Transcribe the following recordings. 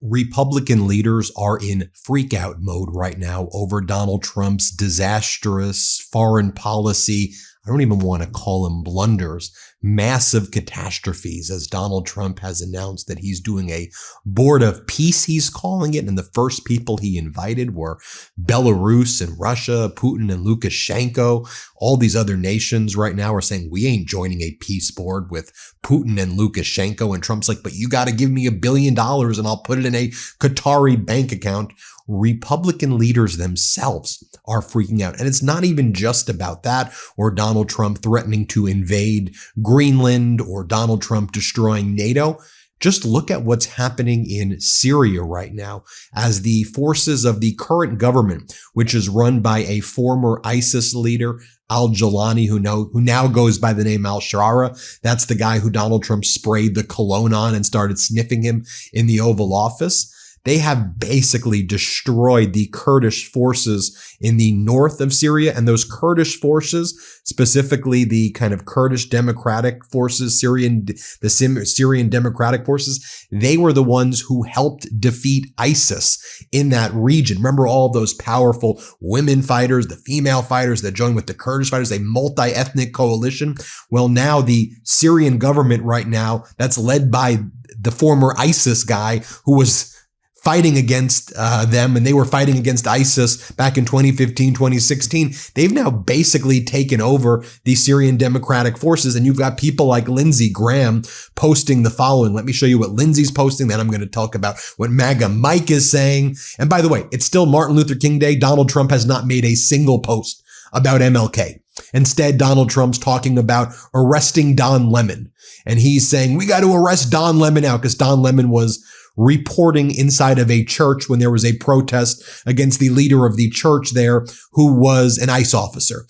Republican leaders are in freakout mode right now over Donald Trump's disastrous foreign policy. I don't even want to call them blunders, massive catastrophes, as Donald Trump has announced that he's doing a board of peace, he's calling it. And the first people he invited were Belarus and Russia, Putin and Lukashenko. All these other nations right now are saying, we ain't joining a peace board with Putin and Lukashenko. And Trump's like, but you got to give me $1 billion and I'll put it in a Qatari bank account. Republican leaders themselves are freaking out. And it's not even just about that, or Donald Trump threatening to invade Greenland, or Donald Trump destroying NATO. Just look at what's happening in Syria right now as the forces of the current government, which is run by a former ISIS leader, al-Jawlani, who now goes by the name al-Shara. That's the guy who Donald Trump sprayed the cologne on and started sniffing him in the Oval Office. They have basically destroyed the Kurdish forces in the north of Syria. And those Kurdish forces, specifically the kind of Kurdish democratic forces, the Syrian democratic forces, they were the ones who helped defeat ISIS in that region. Remember all those powerful women fighters, the female fighters that joined with the Kurdish fighters, a multi-ethnic coalition. Well, now the Syrian government right now, that's led by the former ISIS guy who was fighting against them, and they were fighting against ISIS back in 2015, 2016. They've now basically taken over the Syrian Democratic Forces, and you've got people like Lindsey Graham posting the following. Let me show you what Lindsey's posting, then I'm going to talk about what MAGA Mike is saying. And by the way, it's still Martin Luther King Day. Donald Trump has not made a single post about MLK. Instead, Donald Trump's talking about arresting Don Lemon. And he's saying, we got to arrest Don Lemon now, because Don Lemon was reporting inside of a church when there was a protest against the leader of the church there, who was an ICE officer.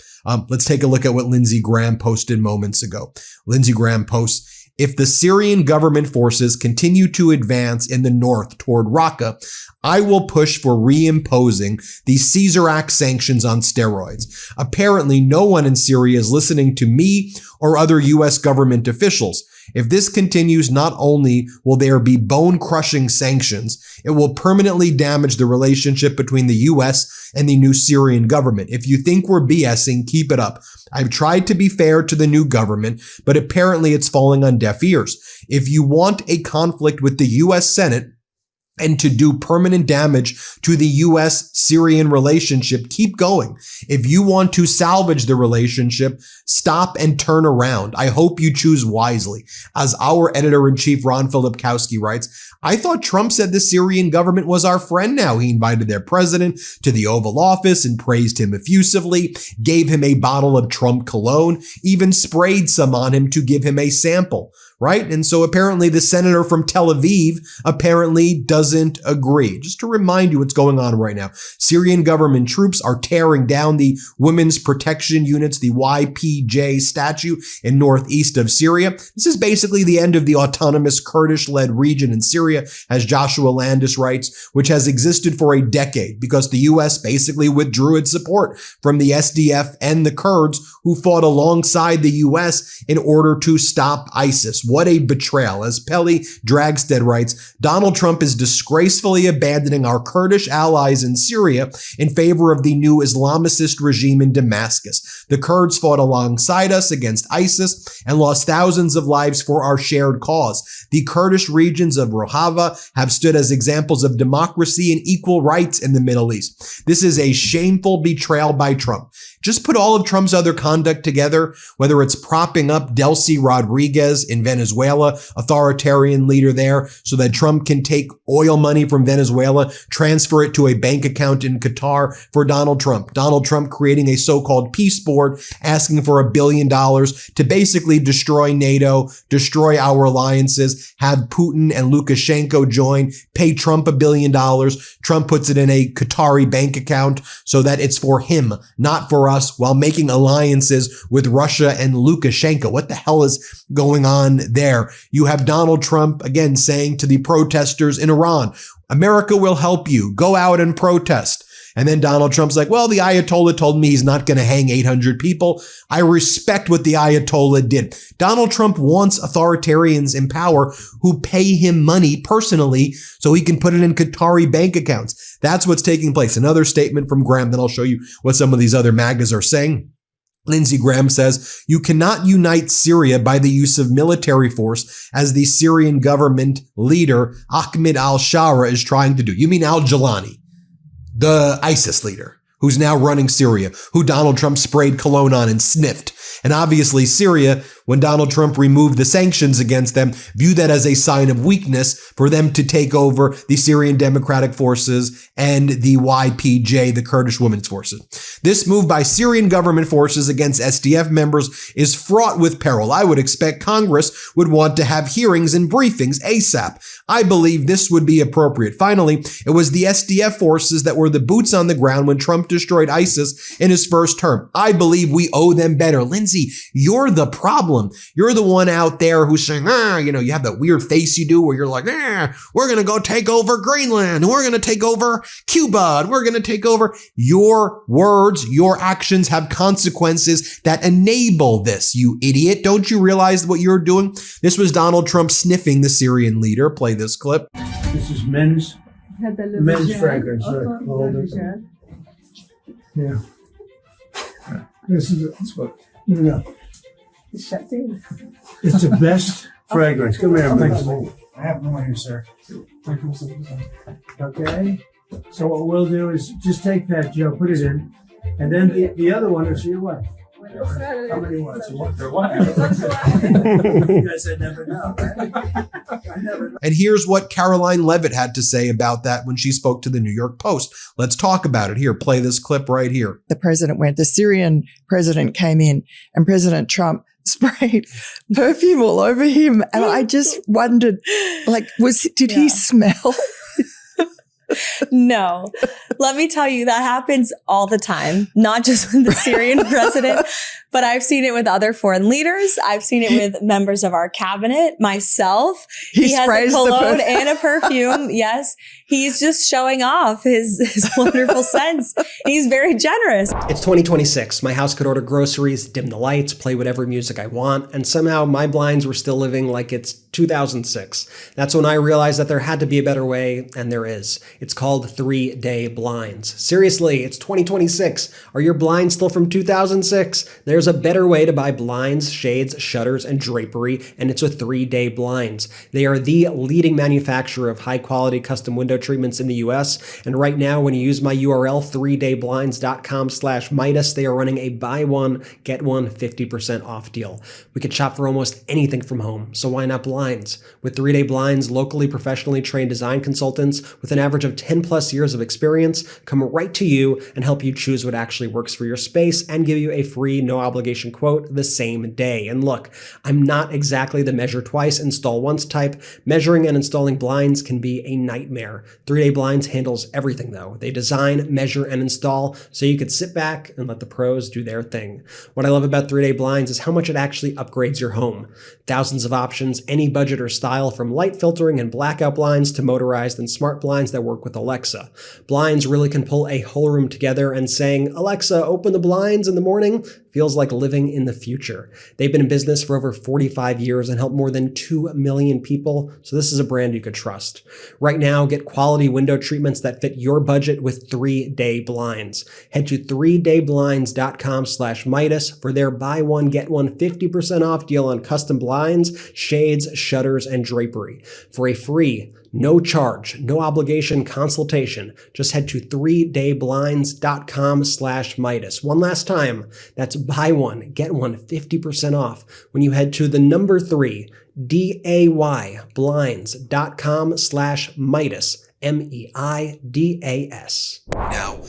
Let's take a look at what Lindsey Graham posted moments ago. Lindsey Graham posts, if the Syrian government forces continue to advance in the north toward Raqqa, I will push for reimposing the Caesar Act sanctions on steroids. Apparently, no one in Syria is listening to me or other U.S. government officials. If this continues, not only will there be bone-crushing sanctions, it will permanently damage the relationship between the U.S. and the new Syrian government. If you think we're BSing, keep it up. I've tried to be fair to the new government, but apparently it's falling on deaf ears. If you want a conflict with the U.S. Senate, and to do permanent damage to the U.S.-Syrian relationship, keep going. If you want to salvage the relationship, stop and turn around. I hope you choose wisely. As our editor-in-chief Ron Filipkowski writes, I thought Trump said the Syrian government was our friend now. He invited their president to the Oval Office and praised him effusively, gave him a bottle of Trump cologne, even sprayed some on him to give him a sample. Right? And so apparently the senator from Tel Aviv apparently doesn't agree. Just to remind you what's going on right now. Syrian government troops are tearing down the Women's Protection Units, the YPJ statue in northeast of Syria. This is basically the end of the autonomous Kurdish-led region in Syria, as Joshua Landis writes, which has existed for a decade because the U.S. basically withdrew its support from the SDF and the Kurds who fought alongside the U.S. in order to stop ISIS. What a betrayal. As Peli Dragstead writes, Donald Trump is disgracefully abandoning our Kurdish allies in Syria in favor of the new Islamicist regime in Damascus. The Kurds fought alongside us against ISIS and lost thousands of lives for our shared cause. The Kurdish regions of Rojava have stood as examples of democracy and equal rights in the Middle East. This is a shameful betrayal by Trump. Just put all of Trump's other conduct together, whether it's propping up Delcy Rodriguez in Venezuela, authoritarian leader there, so that Trump can take oil money from Venezuela, transfer it to a bank account in Qatar for Donald Trump. Donald Trump creating a so-called peace board, asking for $1 billion to basically destroy NATO, destroy our alliances, have Putin and Lukashenko join, pay Trump $1 billion. Trump puts it in a Qatari bank account so that it's for him, not for us, while making alliances with Russia and Lukashenko. What the hell is going on there? You have Donald Trump again saying to the protesters in Iran, America will help you. Go out and protest. And then Donald Trump's like, well, the Ayatollah told me he's not going to hang 800 people. I respect what the Ayatollah did. Donald Trump wants authoritarians in power who pay him money personally so he can put it in Qatari bank accounts. That's what's taking place. Another statement from Graham, then I'll show you what some of these other MAGAs are saying. Lindsey Graham says, you cannot unite Syria by the use of military force as the Syrian government leader Ahmed al-Shara is trying to do. You mean al-Jilani, the ISIS leader, who's now running Syria, who Donald Trump sprayed cologne on and sniffed. And obviously Syria, when Donald Trump removed the sanctions against them, viewed that as a sign of weakness for them to take over the Syrian Democratic Forces and the YPJ, the Kurdish Women's Forces. This move by Syrian government forces against SDF members is fraught with peril. I would expect Congress would want to have hearings and briefings ASAP. I believe this would be appropriate. Finally, it was the SDF forces that were the boots on the ground when Trump destroyed ISIS in his first term. I believe we owe them better. Lindsey, you're the problem. You're the one out there who's saying, you have that weird face you do where you're like, we're going to go take over Greenland, and we're going to take over Cuba, and we're going to take over. Your words, your actions have consequences that enable this, you idiot. Don't you realize what you're doing? This was Donald Trump sniffing the Syrian leader. Play this clip. This is men's fragrance. Yeah. This is what. No. It's the best fragrance. Come here, man. I have no here, sir. Okay. So what we'll do is just take that, Joe, put it in, and then the other one is for your wife. How many ones? You want their wife? You guys, I never know, right? I never know. And here's what Caroline Leavitt had to say about that when she spoke to the New York Post. Let's talk about it. Here, play this clip right here. The Syrian president came in and President Trump sprayed perfume all over him. And I just wondered, did he smell? No. Let me tell you, that happens all the time, not just with the Syrian president, but I've seen it with other foreign leaders. I've seen it with members of our cabinet, myself. He has a cologne and a perfume. Yes. He's just showing off his wonderful scents. He's very generous. It's 2026. My house could order groceries, dim the lights, play whatever music I want, and somehow my blinds were still living like it's 2006. That's when I realized that there had to be a better way, and there is. It's called 3-day blinds. Seriously, it's 2026. Are your blinds still from 2006? There's a better way to buy blinds, shades, shutters, and drapery, and it's with 3-day blinds. They are the leading manufacturer of high-quality custom window treatments in the US. And right now, when you use my URL, 3dayblinds.com/Meidas, they are running a buy one, get one 50% off deal. We could shop for almost anything from home, so why not blinds? With 3-day blinds, locally professionally trained design consultants with an average of 10 plus years of experience come right to you and help you choose what actually works for your space and give you a free, no obligation quote the same day. And look, I'm not exactly the measure twice, install once type. Measuring and installing blinds can be a nightmare. 3-day blinds handles everything though. They design, measure, and install so you could sit back and let the pros do their thing. What I love about 3-day blinds is how much it actually upgrades your home. Thousands of options, any budget or style, from light filtering and blackout blinds to motorized and smart blinds that work with Alexa. Blinds really can pull a whole room together, and saying, Alexa, open the blinds in the morning, feels like living in the future. They've been in business for over 45 years and helped more than 2 million people, so this is a brand you could trust. Right now, get quality window treatments that fit your budget with 3-day blinds. Head to 3dayblinds.com/Meidas for their buy one, get one 50% off deal on custom blinds, shades, shutters, and drapery. For a free, no charge, no obligation consultation, just head to 3dayblinds.com/Meidas. One last time, that's buy one, get one 50% off when you head to the number 3, dayblinds.com/Meidas. MEIDAS. Now,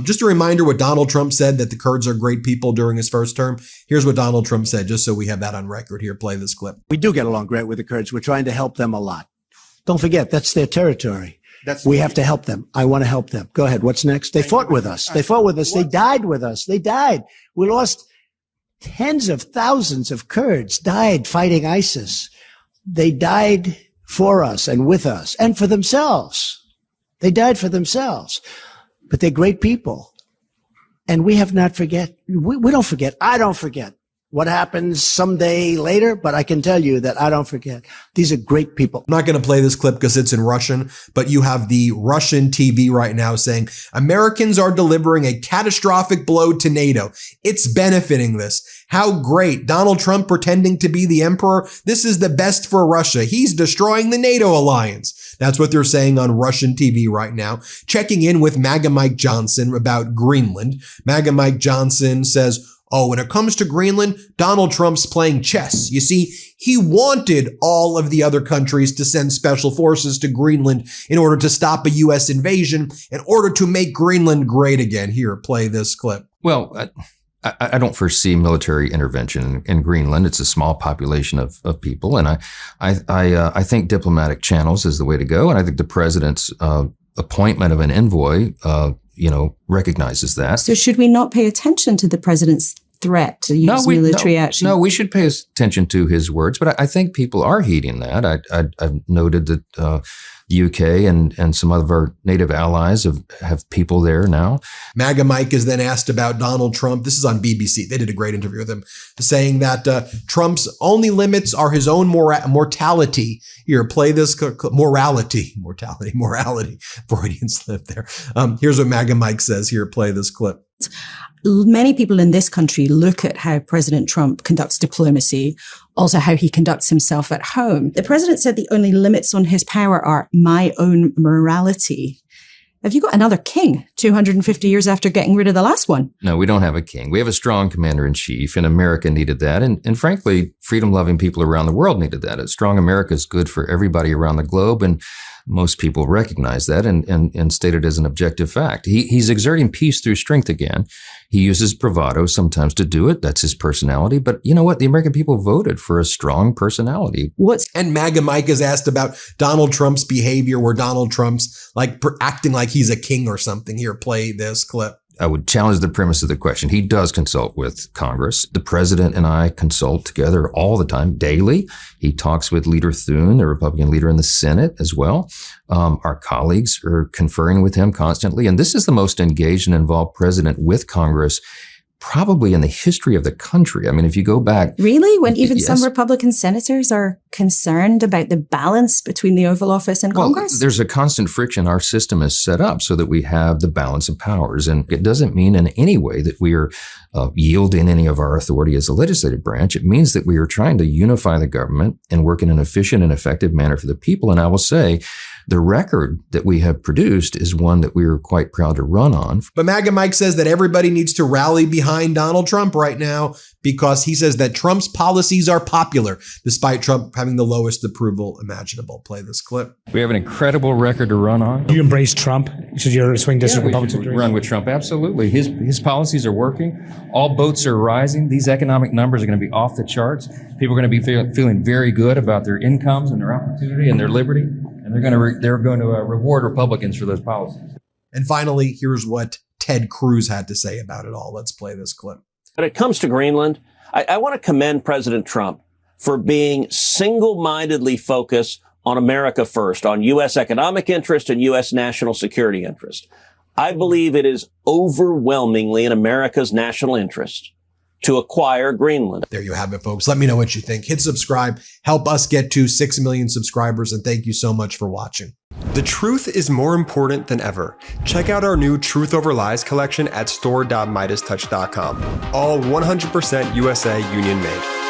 just a reminder what Donald Trump said, that the Kurds are great people during his first term. Here's what Donald Trump said, just so we have that on record. Here, play this clip. We do get along great with the Kurds. We're trying to help them a lot. Don't forget, that's their territory. We have to help them. I want to help them. Go ahead. What's next? They fought with us. They fought with us. They died with us. They died. We lost tens of thousands of Kurds died fighting ISIS. They died for us and with us and for themselves. They died for themselves. but they're great people. And we have not forget. We don't forget. I don't forget what happens someday later, but I can tell you that I don't forget. These are great people. I'm not going to play this clip because it's in Russian, but you have the Russian TV right now saying Americans are delivering a catastrophic blow to NATO. It's benefiting this. How great. Donald Trump pretending to be the emperor. This is the best for Russia. He's destroying the NATO alliance. That's what they're saying on Russian TV right now. Checking in with MAGA Mike Johnson about Greenland. MAGA Mike Johnson says, oh, when it comes to Greenland, Donald Trump's playing chess. You see, he wanted all of the other countries to send special forces to Greenland in order to stop a U.S. invasion, in order to make Greenland great again. Here, play this clip. Well, I don't foresee military intervention in Greenland. It's a small population of people, and I think diplomatic channels is the way to go. And I think the president's appointment of an envoy, recognizes that. So should we not pay attention to the president's threat to use military action? No, we should pay attention to his words, but I think people are heeding that. I've noted that the UK and some of our native allies have people there now. MAGA Mike is then asked about Donald Trump. This is on BBC. They did a great interview with him, saying that Trump's only limits are his own mortality. Here, play this morality. Freudian slip there. Here's what MAGA Mike says. Here, play this clip. Many people in this country look at how President Trump conducts diplomacy, also how he conducts himself at home. The president said the only limits on his power are my own morality. Have you got another king 250 years after getting rid of the last one? No, we don't have a king. We have a strong commander-in-chief, and America needed that. And frankly, freedom-loving people around the world needed that. A strong America is good for everybody around the globe, and most people recognize that and state it as an objective fact. He's exerting peace through strength again. He uses bravado sometimes to do it. That's his personality. But you know what? The American people voted for a strong personality. And MAGA Mike is asked about Donald Trump's behavior, where Donald Trump's acting like he's a king or something. Here, play this clip. I would challenge the premise of the question. He does consult with Congress. The president and I consult together all the time, daily. He talks with Leader Thune, the Republican leader in the Senate as well. Our colleagues are conferring with him constantly. And this is the most engaged and involved president with Congress probably in the history of the country. I mean, if you go back. Really? When even yes. some Republican senators are concerned about the balance between the Oval Office and Congress? There's a constant friction. Our system is set up so that we have the balance of powers. And it doesn't mean in any way that we are yielding any of our authority as a legislative branch. It means that we are trying to unify the government and work in an efficient and effective manner for the people. And I will say, the record that we have produced is one that we are quite proud to run on. But MAGA Mike says that everybody needs to rally behind Donald Trump right now because he says that Trump's policies are popular, despite Trump having the lowest approval imaginable. Play this clip. We have an incredible record to run on. Do you embrace Trump? Should your swing district Republicans run with Trump? Absolutely. His policies are working. All boats are rising. These economic numbers are going to be off the charts. People are going to be feeling very good about their incomes and their opportunity and their liberty. And they're going to reward Republicans for those policies. And finally, here's what Ted Cruz had to say about it all. Let's play this clip. When it comes to Greenland, I want to commend President Trump for being single-mindedly focused on America first, on U.S. economic interest and U.S. national security interest. I believe it is overwhelmingly in America's national interest to acquire Greenland. There you have it, folks. Let me know what you think. Hit subscribe. Help us get to 6 million subscribers. And thank you so much for watching. The truth is more important than ever. Check out our new Truth Over Lies collection at store.MeidasTouch.com. All 100% USA union made.